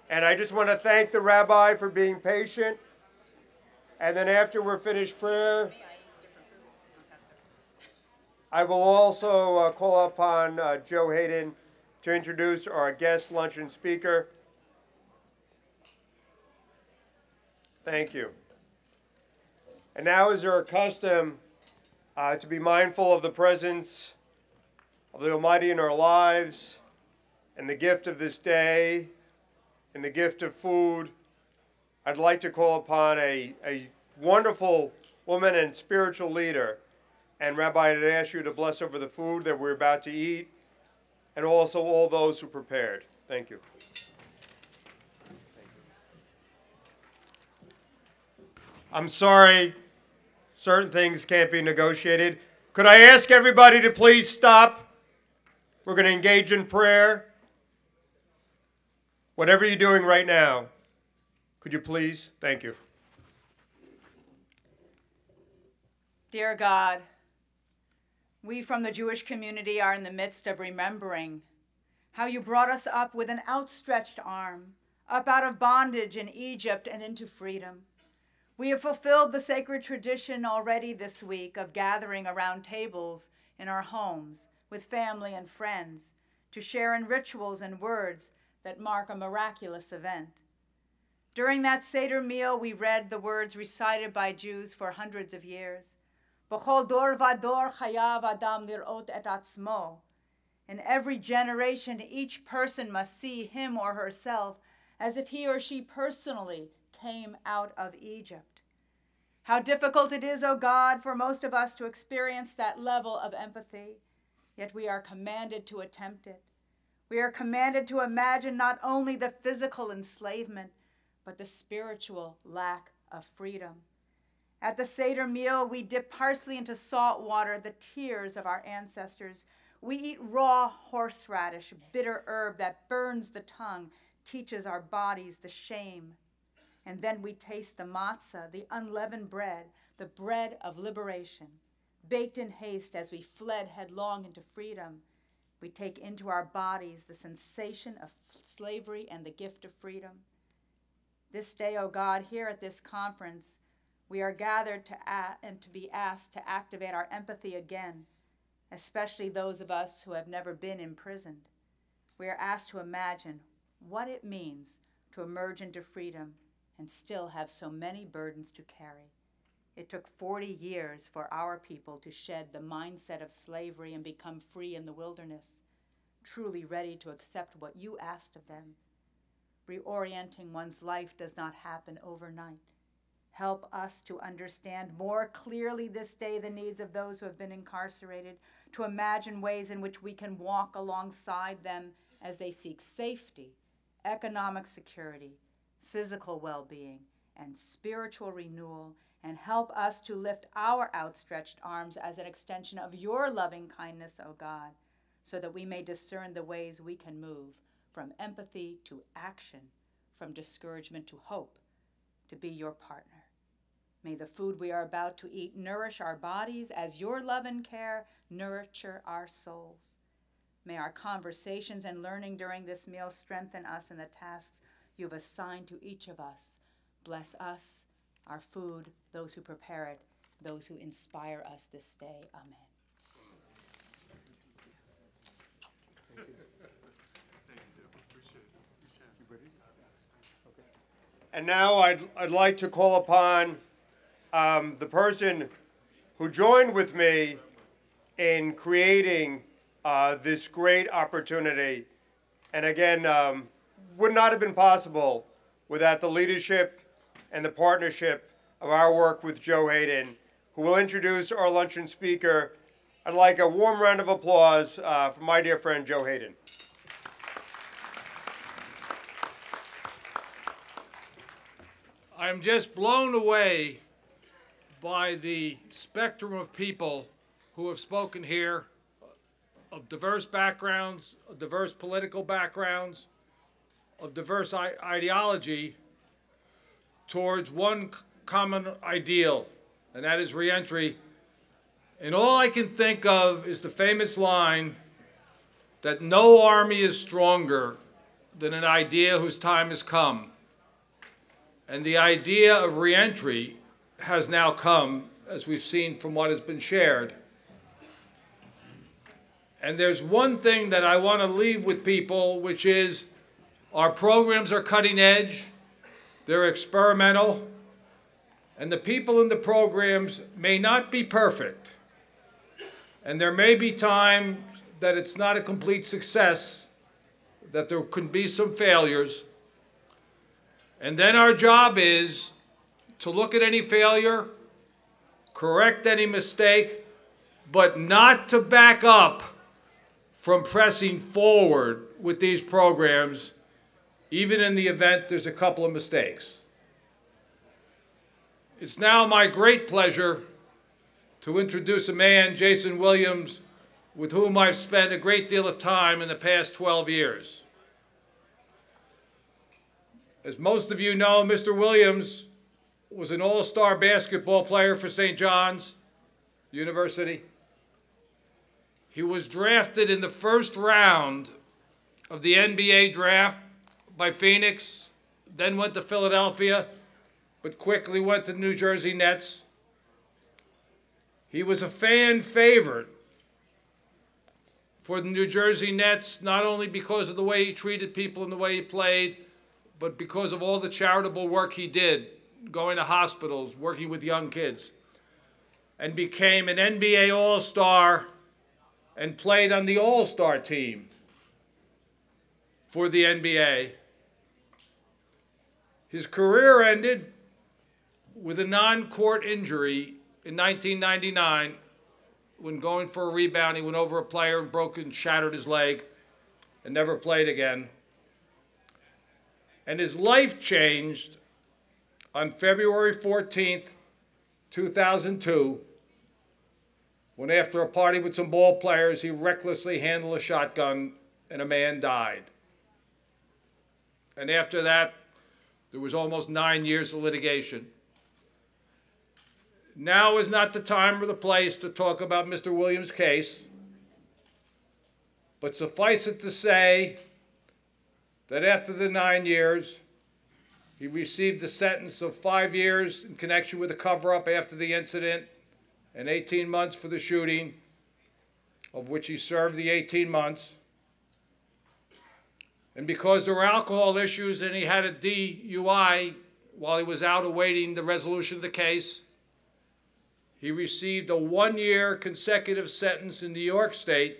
And I just want to thank the rabbi for being patient. And then after we're finished prayer, I will also call upon Joe Hayden to introduce our guest luncheon speaker. Thank you. And now, as our custom, to be mindful of the presence of the Almighty in our lives and the gift of this day and the gift of food, I'd like to call upon a wonderful woman and spiritual leader. And Rabbi, I'd ask you to bless over the food that we're about to eat and also all those who prepared. Thank you. I'm sorry, certain things can't be negotiated. Could I ask everybody to please stop? We're going to engage in prayer. Whatever you're doing right now, could you please? Thank you. Dear God, we from the Jewish community are in the midst of remembering how you brought us up with an outstretched arm, up out of bondage in Egypt and into freedom. We have fulfilled the sacred tradition already this week of gathering around tables in our homes with family and friends to share in rituals and words that mark a miraculous event. During that Seder meal, we read the words recited by Jews for hundreds of years. B'chol dor vador chayav adam lirot et atzmo. In every generation, each person must see him or herself as if he or she personally came out of Egypt. How difficult it is, O God, for most of us to experience that level of empathy, yet we are commanded to attempt it. We are commanded to imagine not only the physical enslavement, but the spiritual lack of freedom. At the Seder meal, we dip parsley into salt water, the tears of our ancestors. We eat raw horseradish, bitter herb that burns the tongue, teaches our bodies the shame. And then we taste the matzah, the unleavened bread, the bread of liberation, baked in haste as we fled headlong into freedom. We take into our bodies the sensation of slavery and the gift of freedom. This day, O God, here at this conference, we are gathered to be asked to activate our empathy again, especially those of us who have never been imprisoned. We are asked to imagine what it means to emerge into freedom and still have so many burdens to carry. It took 40 years for our people to shed the mindset of slavery and become free in the wilderness, truly ready to accept what you asked of them. Reorienting one's life does not happen overnight. Help us to understand more clearly this day the needs of those who have been incarcerated, to imagine ways in which we can walk alongside them as they seek safety, economic security, physical well-being, and spiritual renewal, and help us to lift our outstretched arms as an extension of your loving kindness, O God, so that we may discern the ways we can move from empathy to action, from discouragement to hope, to be your partner. May the food we are about to eat nourish our bodies as your love and care nurture our souls. May our conversations and learning during this meal strengthen us in the tasks you have assigned to each of us. Bless us, our food, those who prepare it, those who inspire us this day. Amen. Thank you, Deb. Appreciate it. And now I'd like to call upon the person who joined with me in creating this great opportunity. And again, would not have been possible without the leadership and the partnership of our work with Joe Hayden, who will introduce our luncheon speaker. I'd like a warm round of applause for my dear friend Joe Hayden. I'm just blown away by the spectrum of people who have spoken here, of diverse backgrounds, of diverse political backgrounds, of diverse ideology, towards one common ideal, and that is reentry. And all I can think of is the famous line that no army is stronger than an idea whose time has come. And the idea of reentry has now come, as we've seen from what has been shared. And there's one thing that I want to leave with people, which is our programs are cutting edge, they're experimental, and the people in the programs may not be perfect. And there may be times that it's not a complete success, that there can be some failures. And then our job is to look at any failure, correct any mistake, but not to back up from pressing forward with these programs, even in the event there's a couple of mistakes. It's now my great pleasure to introduce a man, Jason Williams, with whom I've spent a great deal of time in the past 12 years. As most of you know, Mr. Williams was an all-star basketball player for St. John's University. He was drafted in the first round of the NBA draft by Phoenix, then went to Philadelphia, but quickly went to the New Jersey Nets. He was a fan favorite for the New Jersey Nets, not only because of the way he treated people and the way he played, but because of all the charitable work he did, going to hospitals, working with young kids, and became an NBA All-Star and played on the All-Star team for the NBA. His career ended with a non-court injury in 1999 when going for a rebound. He went over a player and broke and shattered his leg and never played again. And his life changed on February 14th, 2002, when after a party with some ball players, he recklessly handled a shotgun and a man died. And after that, there was almost 9 years of litigation. Now is not the time or the place to talk about Mr. Williams' case, but suffice it to say that after the 9 years, he received a sentence of 5 years in connection with a cover-up after the incident and 18 months for the shooting, of which he served the 18 months. And because there were alcohol issues and he had a DUI while he was out awaiting the resolution of the case, he received a 1-year consecutive sentence in New York State,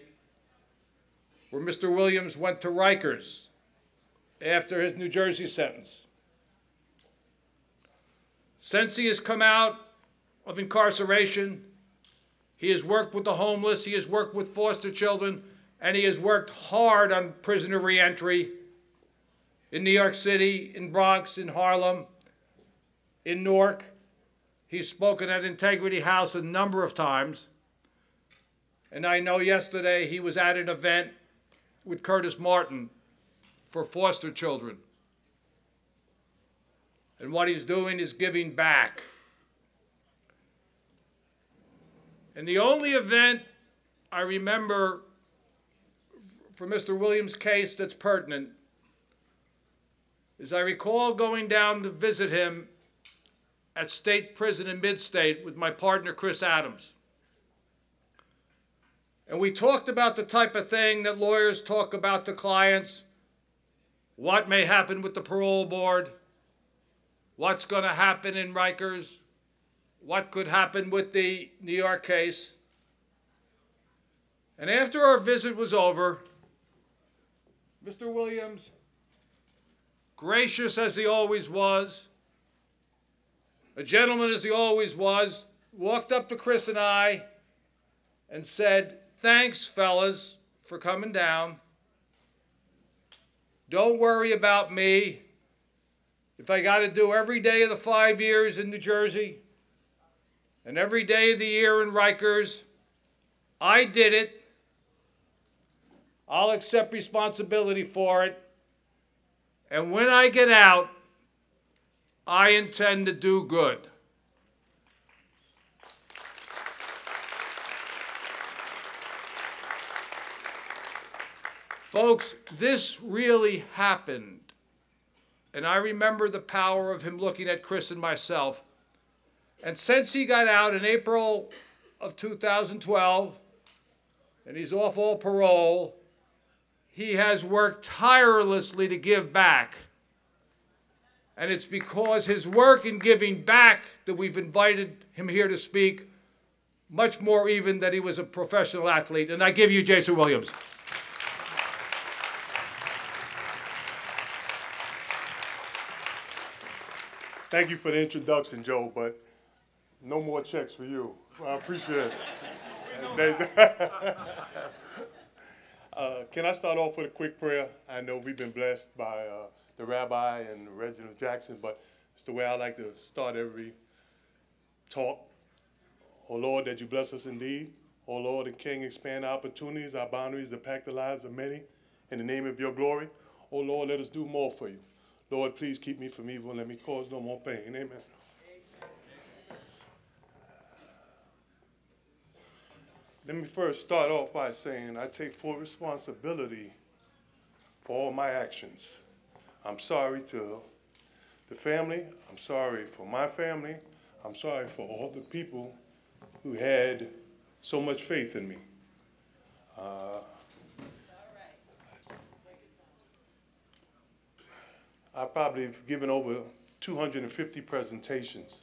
where Mr. Williams went to Rikers after his New Jersey sentence. Since he has come out of incarceration, he has worked with the homeless, he has worked with foster children, and he has worked hard on prisoner reentry in New York City, in Bronx, in Harlem, in Newark. He's spoken at Integrity House a number of times. And I know yesterday he was at an event with Curtis Martin for foster children. And what he's doing is giving back. And the only event I remember for Mr. Williams' case that's pertinent is I recall going down to visit him at State Prison in Mid-State with my partner, Chris Adams. And we talked about the type of thing that lawyers talk about to clients, what may happen with the parole board, what's going to happen in Rikers, what could happen with the New York case. And after our visit was over, Mr. Williams, gracious as he always was, a gentleman as he always was, walked up to Chris and I and said, "Thanks, fellas, for coming down. Don't worry about me. If I got to do every day of the 5 years in New Jersey and every day of the year in Rikers, I did it. I'll accept responsibility for it. And when I get out, I intend to do good." Folks, this really happened. And I remember the power of him looking at Chris and myself. And since he got out in April of 2012, and he's off all parole, he has worked tirelessly to give back. And it's because his work in giving back that we've invited him here to speak, much more even that he was a professional athlete. And I give you Jason Williams. Thank you for the introduction, Joe, but no more checks for you. I appreciate it. Can I start off with a quick prayer? I know we've been blessed by the rabbi and Reginald Jackson, but it's the way I like to start every talk. Oh Lord, that you bless us indeed. Oh Lord, and King, expand our opportunities, our boundaries, impact the lives of many in the name of your glory. Oh Lord, let us do more for you. Lord, please keep me from evil and let me cause no more pain. Amen. Let me first start off by saying I take full responsibility for all my actions. I'm sorry to the family. I'm sorry for my family. I'm sorry for all the people who had so much faith in me. I probably have given over 250 presentations,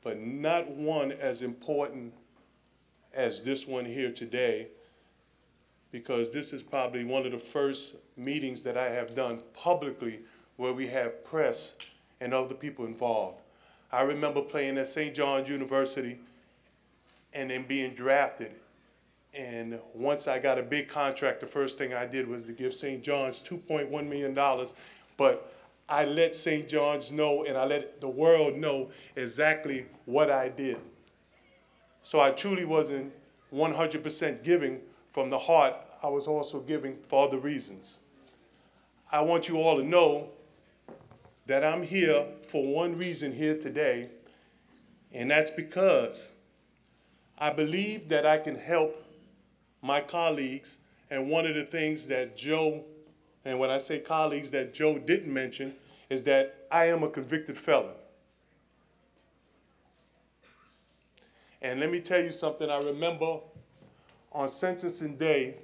but not one as important as this one here today, because this is probably one of the first meetings that I have done publicly where we have press and other people involved. I remember playing at St. John's University and then being drafted. And once I got a big contract, the first thing I did was to give St. John's $2.1 million. But I let St. John's know and I let the world know exactly what I did. So I truly wasn't 100% giving from the heart. I was also giving for other reasons. I want you all to know that I'm here for one reason here today, and that's because I believe that I can help my colleagues. And one of the things that Joe, and when I say colleagues that Joe didn't mention, is that I am a convicted felon. And let me tell you something. I remember on sentencing day,